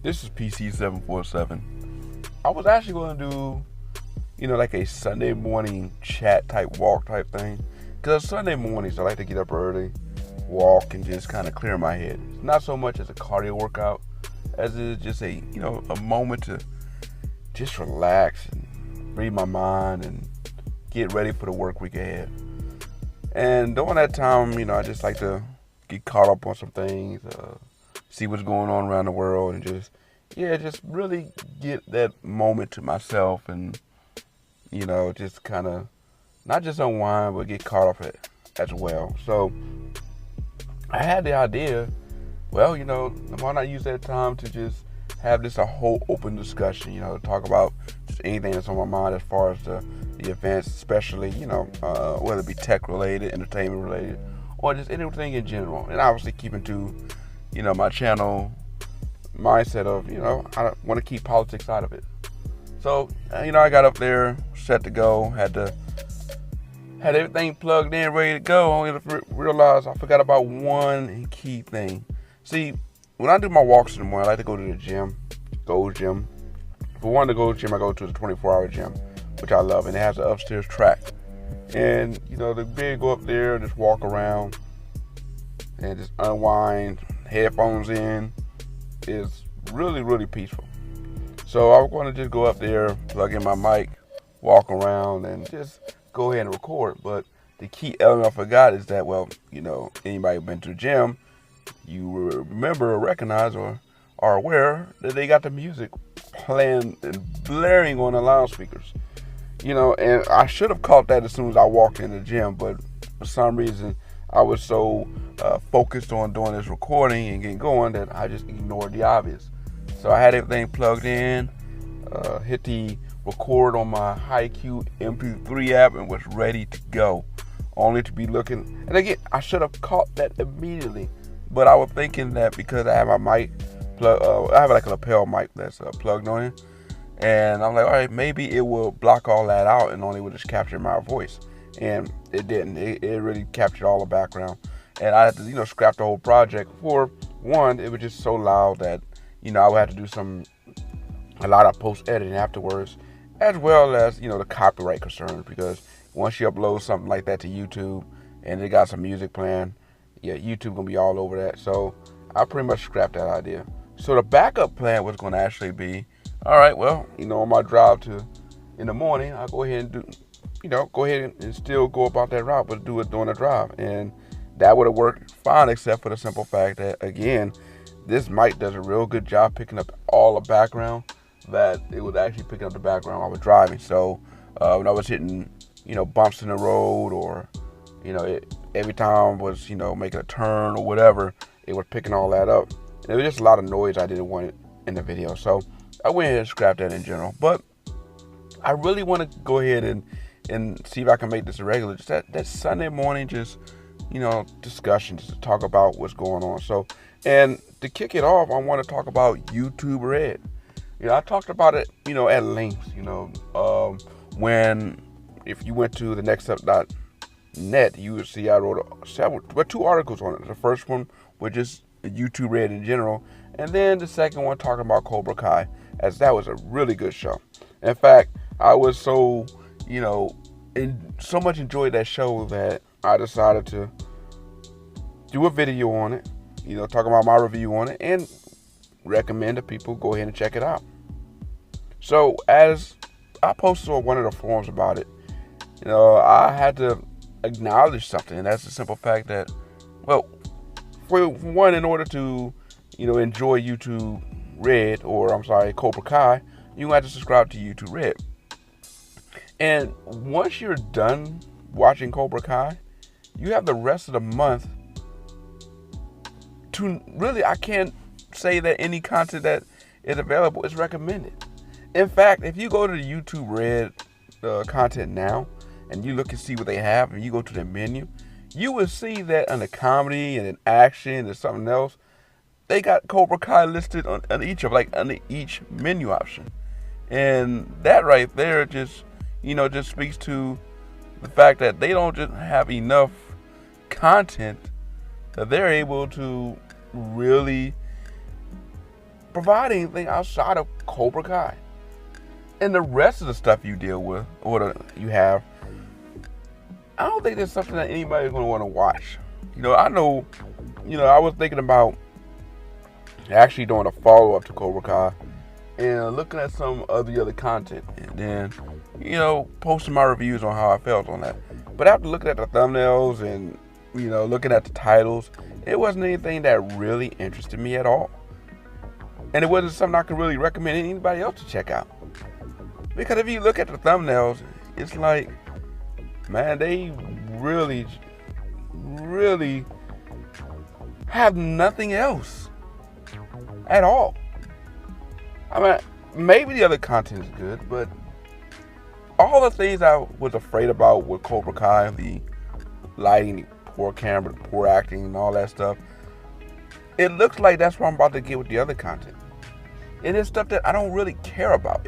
This is PC747. I was actually going to do, like a Sunday morning chat type walk type thing. Because Sunday mornings, I like to get up early, walk, and just kind of clear my head. It's not so much as a cardio workout as it is just a moment to just relax and free my mind and get ready for the work week ahead. And during that time, I just like to get caught up on some things, see what's going on around the world, and just really get that moment to myself, and just kind of not just unwind, but get caught up as well. So I had the idea, well, why not use that time to just have this a whole open discussion, talk about just anything that's on my mind as far as the events, especially, whether it be tech related, entertainment related, or just anything in general. And obviously keeping to, my channel mindset of, I want to keep politics out of it. So, I got up there, set to go, had everything plugged in, ready to go. Only to realize I forgot about one key thing. See, when I do my walks in the morning, I like to go to the gym, Gold's Gym. For one, to go to the gym, I go to the 24-hour gym, which I love, and it has an upstairs track. And, to be able to go up there and just walk around and just unwind, headphones in, is really, really peaceful. So I was going to just go up there, plug in my mic, walk around, and just go ahead and record. But the key element I forgot is that, well, anybody who's been to the gym, you remember or recognize or are aware that they got the music playing and blaring on the loudspeakers. And I should have caught that as soon as I walked in the gym, but for some reason I was so focused on doing this recording and getting going that I just ignored the obvious. So I had everything plugged in, hit the record on my HiQ MP3 app, and was ready to go. Only to be looking, and again, I should have caught that immediately, but I was thinking that because I have my mic plug, I have like a lapel mic that's plugged on it, and I'm like, all right, maybe it will block all that out and only will just capture my voice. And it didn't. It really captured all the background, and I had to scrap the whole project. For one, it was just so loud that I would have to do a lot of post editing afterwards, as well as the copyright concerns, because once you upload something like that to YouTube and it got some music playing, YouTube gonna be all over that. So I pretty much scrapped that idea. So the backup plan was gonna actually be, all right, well, on my drive in the morning, I'll go ahead and go ahead and still go about that route, but do it during the drive. And that would have worked fine, except for the simple fact that, again, this mic does a real good job picking up all the background, that it was actually picking up the background while I was driving. So when I was hitting, bumps in the road, or, every time I was, making a turn or whatever, it was picking all that up. And it was just a lot of noise I didn't want it in the video. So I went ahead and scrapped that in general. But I really want to go ahead and see if I can make this a regular. Just that Sunday morning, just, discussion, just to talk about what's going on. So, and to kick it off, I want to talk about YouTube Red. I talked about it, at length, if you went to the nextup.net, you would see I wrote two articles on it. The first one was just YouTube Red in general, and then the second one talking about Cobra Kai, as that was a really good show. In fact, I was so, so much enjoyed that show that I decided to do a video on it, talking about my review on it, and recommend that people go ahead and check it out. So as I posted on one of the forums about it, I had to acknowledge something, and that's the simple fact that, well, for one, in order to, enjoy YouTube Red, Cobra Kai, you have to subscribe to YouTube Red. And once you're done watching Cobra Kai, you have the rest of the month to really, I can't say that any content that is available is recommended. In fact, if you go to the YouTube Red content now, and you look and see what they have, and you go to the menu, you will see that under comedy and in action and something else, they got Cobra Kai listed on under each menu option. And that right there just speaks to the fact that they don't just have enough content that they're able to really provide anything outside of Cobra Kai. And the rest of the stuff you deal with, or you have, I don't think there's something that anybody's going to want to watch. I know, I was thinking about actually doing a follow-up to Cobra Kai and looking at some of the other content and then, posting my reviews on how I felt on that. But after looking at the thumbnails and, looking at the titles, it wasn't anything that really interested me at all. And it wasn't something I could really recommend anybody else to check out. Because if you look at the thumbnails, it's like, man, they really, really have nothing else at all. I mean, maybe the other content is good, but all the things I was afraid about with Cobra Kai, the lighting, the poor camera, the poor acting, and all that stuff, it looks like that's what I'm about to get with the other content. And it's stuff that I don't really care about.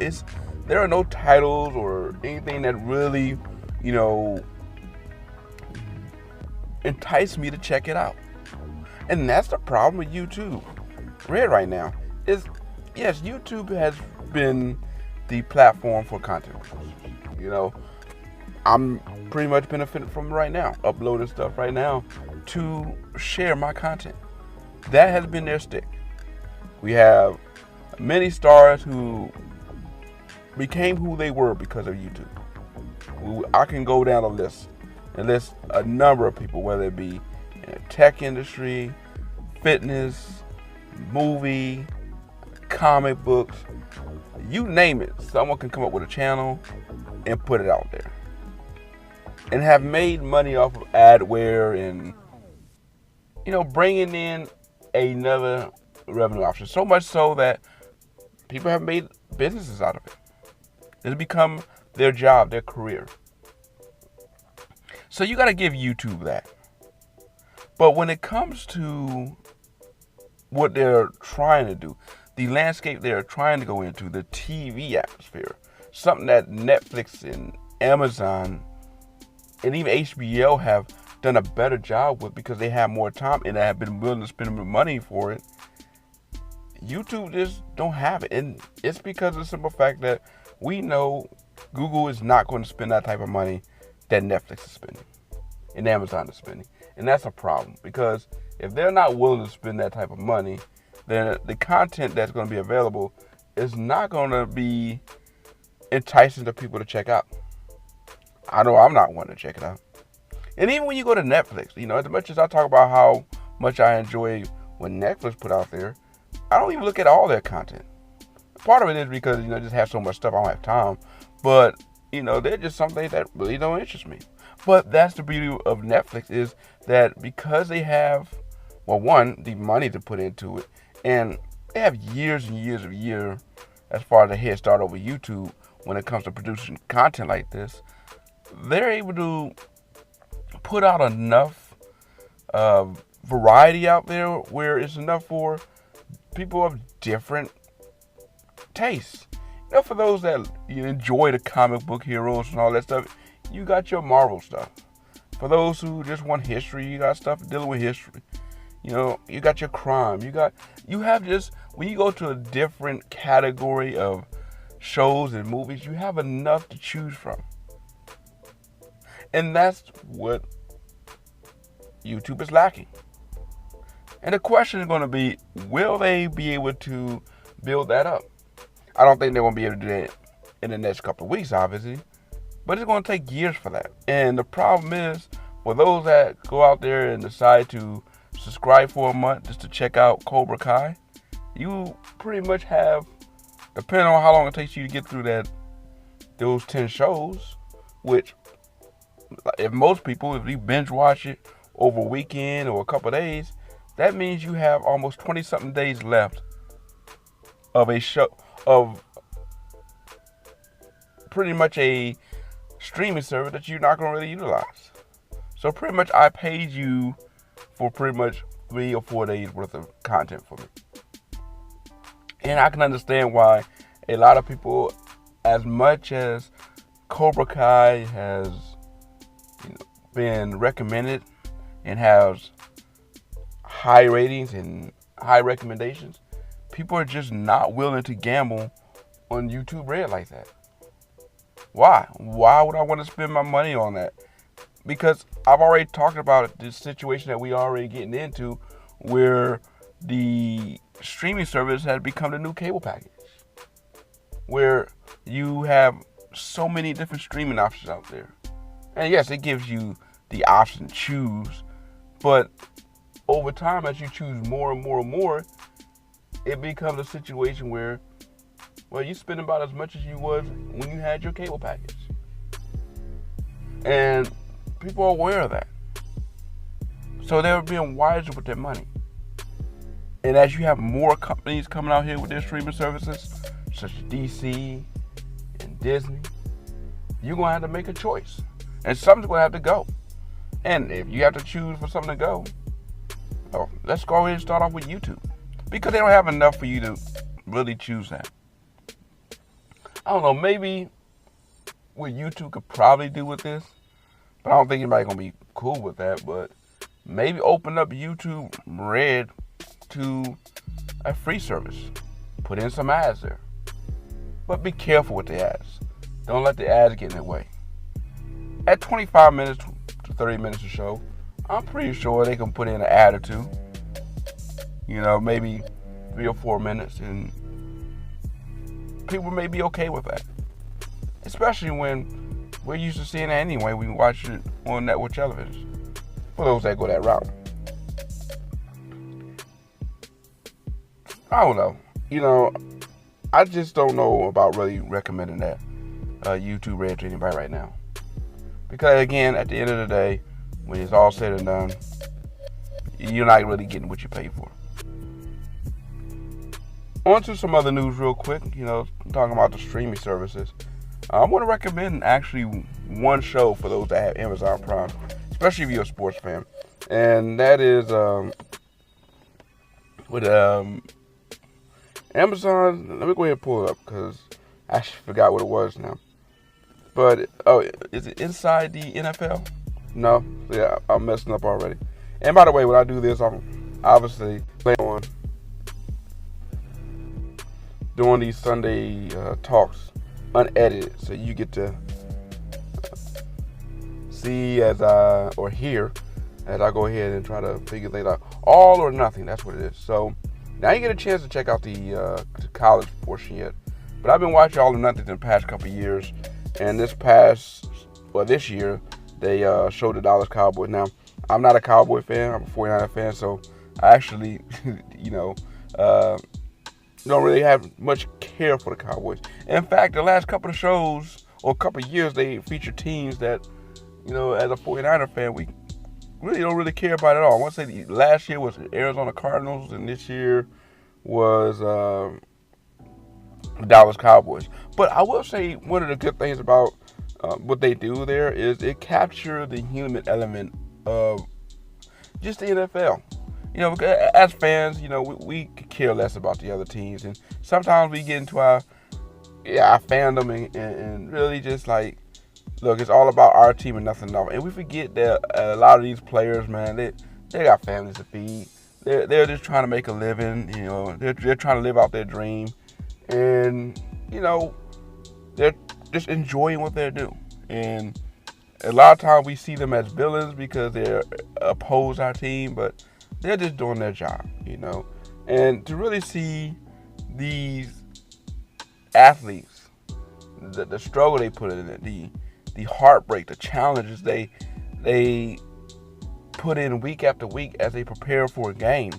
There are no titles or anything that really, entice me to check it out. And that's the problem with YouTube right now. Yes, YouTube has been the platform for content. I'm pretty much benefiting from it right now, uploading stuff right now to share my content. That has been their stick. We have many stars who became who they were because of YouTube. I can go down a list and list a number of people, whether it be in the tech industry, fitness, movie, comic books, you name it. Someone can come up with a channel and put it out there and have made money off of adware and, bringing in another revenue option. So much so that people have made businesses out of it. It's become their job, their career. So you got to give YouTube that. But when it comes to what they're trying to do, the landscape they're trying to go into, the TV atmosphere, something that Netflix and Amazon and even HBO have done a better job with because they have more time and have been willing to spend money for it, YouTube just don't have it. And it's because of the simple fact that we know Google is not going to spend that type of money that Netflix is spending and Amazon is spending. And that's a problem, because if they're not willing to spend that type of money, then the content that's going to be available is not going to be enticing to people to check out. I know I'm not one to check it out. And even when you go to Netflix, as much as I talk about how much I enjoy what Netflix put out there, I don't even look at all their content. Part of it is because, just have so much stuff, I don't have time. But, they're just some things that really don't interest me. But that's the beauty of Netflix, is that because they have, one, the money to put into it, and they have years and years as far as a head start over YouTube when it comes to producing content like this, they're able to put out enough variety out there where it's enough for people of different tastes. For those that enjoy the comic book heroes and all that stuff, you got your Marvel stuff. For those who just want history, you got stuff dealing with history. You got your crime. You have just, when you go to a different category of shows and movies, you have enough to choose from. And that's what YouTube is lacking. And the question is going to be, will they be able to build that up? I don't think they're going to be able to do that in the next couple of weeks, obviously. But it's going to take years for that. And the problem is, for those that go out there and decide to subscribe for a month just to check out Cobra Kai, you pretty much have, depending on how long it takes you to get through those 10 shows, which, if you binge watch it over a weekend or a couple of days, that means you have almost 20-something days left of a show, of pretty much a streaming service that you're not going to really utilize. So pretty much I paid you for pretty much 3 or 4 days worth of content for me. And I can understand why a lot of people, as much as Cobra Kai has been recommended and has high ratings and high recommendations, people are just not willing to gamble on YouTube Red like that. Why? Why would I want to spend my money on that? Because I've already talked about this situation that we already getting into where the streaming service has become the new cable package. Where you have so many different streaming options out there. And yes, it gives you the option to choose. But over time, as you choose more and more and more, it becomes a situation where, well, you spend about as much as you was when you had your cable package. And people are aware of that. So they're being wiser with their money. And as you have more companies coming out here with their streaming services, such as DC and Disney, you're going to have to make a choice. And something's going to have to go. And if you have to choose for something to go, well, let's go ahead and start off with YouTube. Because they don't have enough for you to really choose that. I don't know, maybe what YouTube could probably do with this, but I don't think anybody's going to be cool with that, but maybe open up YouTube Red to a free service. Put in some ads there. But be careful with the ads. Don't let the ads get in the way. At 25 minutes to 30 minutes or so, I'm pretty sure they can put in an ad or two. Maybe 3 or 4 minutes, and people may be okay with that. Especially when we're used to seeing it anyway. We watch it on network television. For those that go that route. I don't know. I just don't know about really recommending that YouTube Red to anybody right now. Because again, at the end of the day, when it's all said and done, you're not really getting what you pay for. On to some other news real quick, talking about the streaming services. I want to recommend actually one show for those that have Amazon Prime, especially if you're a sports fan. And that is with Amazon. Let me go ahead and pull it up because I actually forgot what it was now. But, is it Inside the NFL? No? Yeah, I'm messing up already. And by the way, when I do this, I'm obviously playing on doing these Sunday talks unedited. So you get to see or hear as I go ahead and try to figure things out. All or nothing, that's what it is. So now you get a chance to check out the college portion yet. But I've been watching All or Nothing in the past couple of years. And this year, they showed the Dallas Cowboys. Now, I'm not a Cowboy fan. I'm a 49er fan. So I actually, don't really have much care for the Cowboys. In fact, the last couple of shows or couple of years, they feature teams that, as a 49er fan, we really don't really care about at all. I want to say last year was Arizona Cardinals, and this year was Dallas Cowboys. But I will say one of the good things about what they do there is it captures the human element of just the NFL. As fans, we could care less about the other teams, and sometimes we get into our fandom and really just like, look, it's all about our team and nothing else. And we forget that a lot of these players, man, they got families to feed. They're just trying to make a living. They're trying to live out their dream, and they're just enjoying what they do. And a lot of times we see them as villains because they oppose our team, but they're just doing their job, And to really see these athletes, the struggle they put in it, the heartbreak, the challenges they put in week after week as they prepare for a game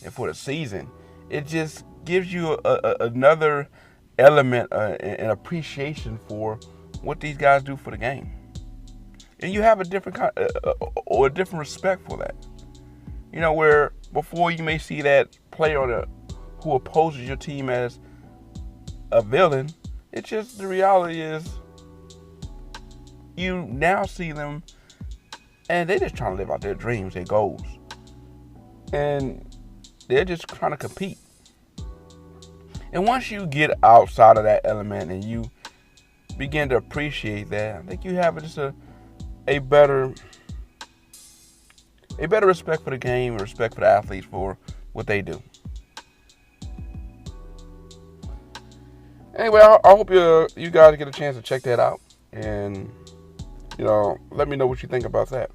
and for the season, it just gives you another element and appreciation for what these guys do for the game. And you have a different or a different respect for that. Where before you may see that player who opposes your team as a villain, it's just the reality is you now see them and they're just trying to live out their dreams, their goals. And they're just trying to compete. And once you get outside of that element and you begin to appreciate that, I think you have just a better respect for the game and respect for the athletes for what they do. Anyway, I hope you guys get a chance to check that out, and let me know what you think about that.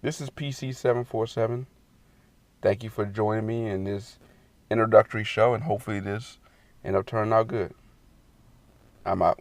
This is PC747. Thank you for joining me in this introductory show, and hopefully this end up turning out good. I'm out.